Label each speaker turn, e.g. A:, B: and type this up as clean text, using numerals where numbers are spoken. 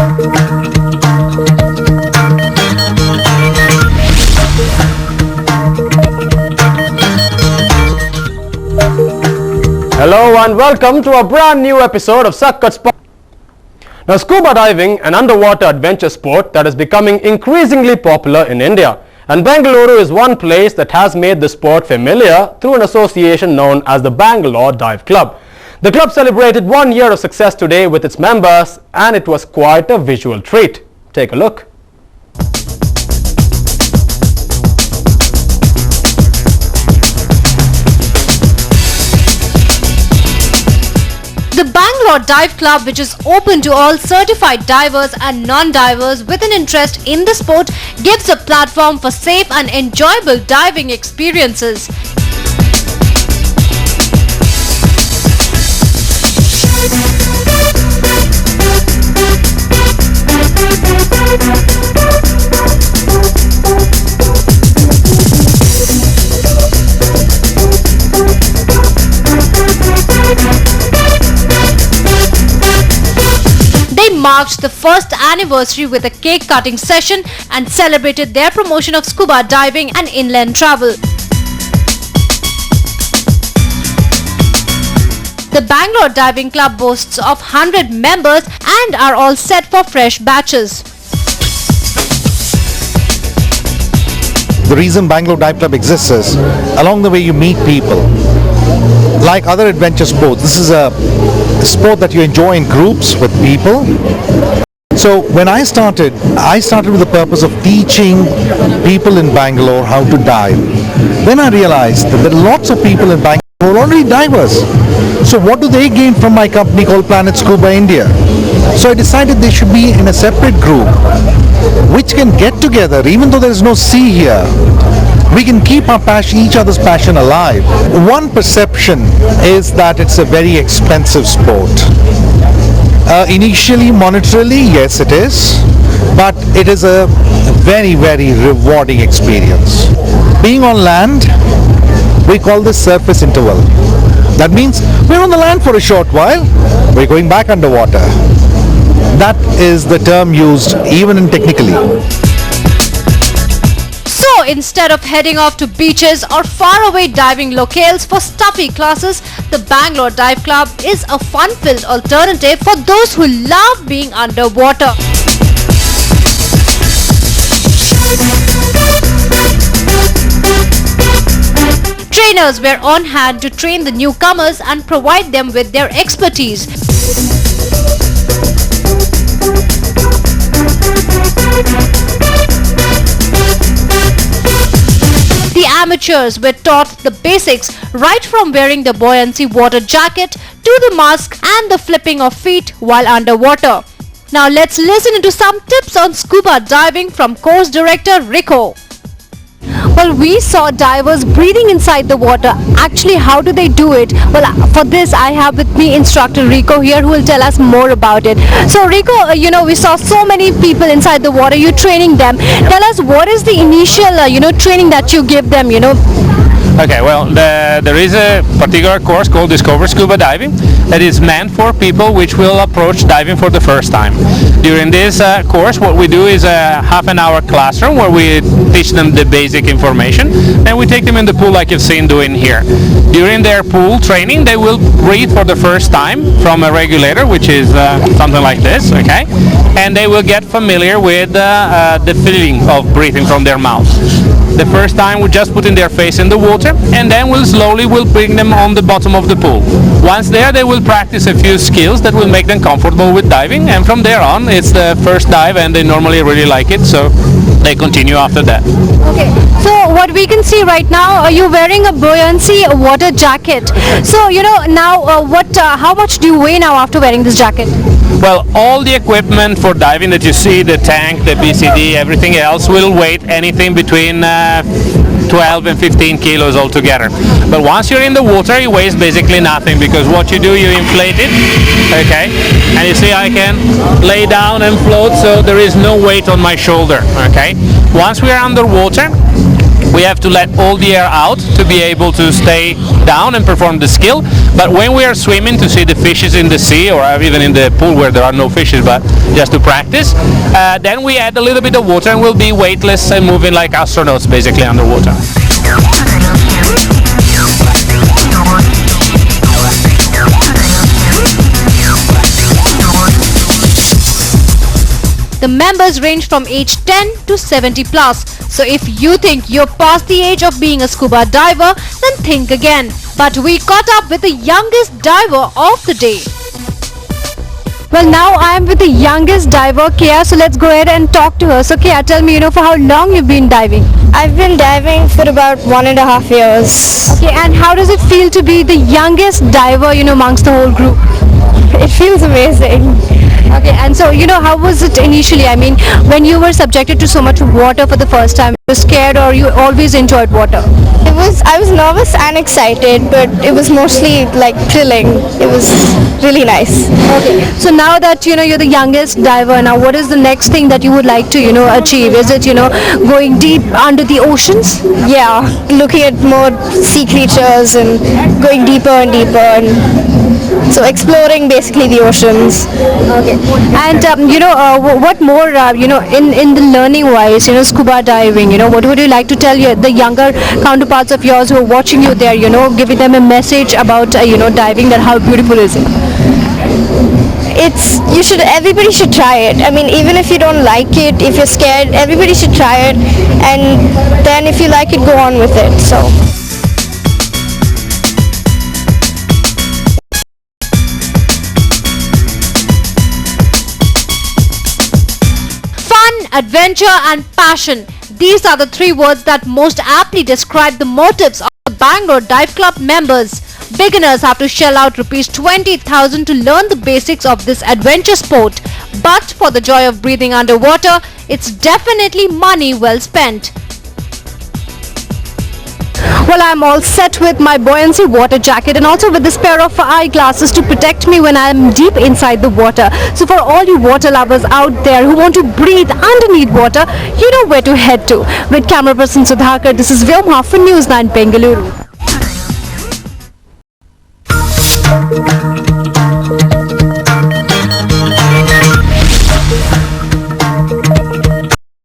A: Hello and welcome to a brand new episode of Sukkot Spot. Now, scuba diving, an underwater adventure sport that is becoming increasingly popular in India. And Bangalore is one place that has made the sport familiar through an association known as the Bangalore Dive Club. The club celebrated 1 year of success today with its members, and it was quite a visual treat. Take a look.
B: The Bangalore Dive Club, which is open to all certified divers and non-divers with an interest in the sport, gives a platform for safe and enjoyable diving experiences. Marked the first anniversary with a cake cutting session and celebrated their promotion of scuba diving and inland travel. The Bangalore Diving Club boasts of 100 members and are all set for fresh batches.
C: The reason Bangalore Dive Club exists is, along the way you meet people. Like other adventure sports, this is a sport that you enjoy in groups with people. So when I started with the purpose of teaching people in Bangalore how to dive. Then I realized that there are lots of people in Bangalore who are already divers. So what do they gain from my company called Planet Scuba India? So I decided they should be in a separate group which can get together even though there is no sea here. We can keep each other's passion alive. One perception is that it's a very expensive sport. Initially, monetarily, yes it is, but it is a very, very rewarding experience. Being on land, we call this surface interval. That means we're on the land for a short while, we're going back underwater. That is the term used even in technically.
B: So instead of heading off to beaches or faraway diving locales for stuffy classes, the Bangalore Dive Club is a fun-filled alternative for those who love being underwater. Trainers were on hand to train the newcomers and provide them with their expertise. The amateurs were taught the basics right from wearing the buoyancy water jacket to the mask and the flipping of feet while underwater. Now let's listen into some tips on scuba diving from course director Rico. Well, we saw divers breathing inside the water. Actually, how do they do it? Well, for this I have with me instructor Rico here who will tell us more about it. So Rico, we saw so many people inside the water. You're training them. Tell us what is the initial, training that you give them,
D: Okay, well, there is a particular course called Discover Scuba Diving that is meant for people which will approach diving for the first time. During this course, what we do is a half-an-hour classroom where we teach them the basic information, and we take them in the pool like you've seen doing here. During their pool training, they will breathe for the first time from a regulator, which is something like this, okay? And they will get familiar with the feeling of breathing from their mouth. The first time we just put in their face in the water, and then we'll bring them on the bottom of the pool. Once there, they will practice a few skills that will make them comfortable with diving, and from there on it's the first dive and they normally really like it, so they continue after that.
B: Okay, so what we can see right now, you're wearing a buoyancy water jacket. So now how much do you weigh now after wearing this jacket?
D: Well, all the equipment for diving that you see, the tank, the BCD, everything else will weigh anything between 12 and 15 kilos altogether. But once you're in the water, it weighs basically nothing, because what you do, you inflate it, okay? And you see I can lay down and float, so there is no weight on my shoulder, okay? Once we are underwater, we have to let all the air out to be able to stay down and perform the skill. But when we are swimming to see the fishes in the sea, or even in the pool where there are no fishes, but just to practice, then we add a little bit of water and we'll be weightless and moving like astronauts basically underwater.
B: The members range from age 10 to 70 plus. So if you think you're past the age of being a scuba diver, then think again. But we caught up with the youngest diver of the day. Well, now I am with the youngest diver, Kia. So let's go ahead and talk to her. So Kia, tell me, for how long you've been diving?
E: I've been diving for about 1.5 years.
B: Okay, and how does it feel to be the youngest diver, amongst the whole group?
E: It feels amazing.
B: Okay, and so, how was it initially? I mean, when you were subjected to so much water for the first time, you were scared or you always enjoyed water?
E: I was nervous and excited, but it was mostly like thrilling. It was really nice.
B: Okay, so now that, you're the youngest diver, now what is the next thing that you would like to, achieve? Is it, going deep under the oceans?
E: Yeah, looking at more sea creatures and going deeper and deeper, and so exploring basically the oceans.
B: Okay, and what more, in the learning wise, scuba diving, what would you like to tell the younger counterparts of yours who are watching you there, giving them a message about, diving, that how beautiful is it?
E: Everybody should try it. I mean, even if you don't like it, if you're scared, everybody should try it, and then if you like it, go on with it. So.
B: Adventure and passion. These are the three words that most aptly describe the motives of the Bangalore Dive Club members. Beginners have to shell out rupees 20,000 to learn the basics of this adventure sport. But for the joy of breathing underwater, it's definitely money well spent. Well, I'm all set with my buoyancy water jacket and also with this pair of eyeglasses to protect me when I'm deep inside the water. So for all you water lovers out there who want to breathe underneath water, you know where to head to. With camera person Sudhakar, this is Vyomha for News 9 Bengaluru.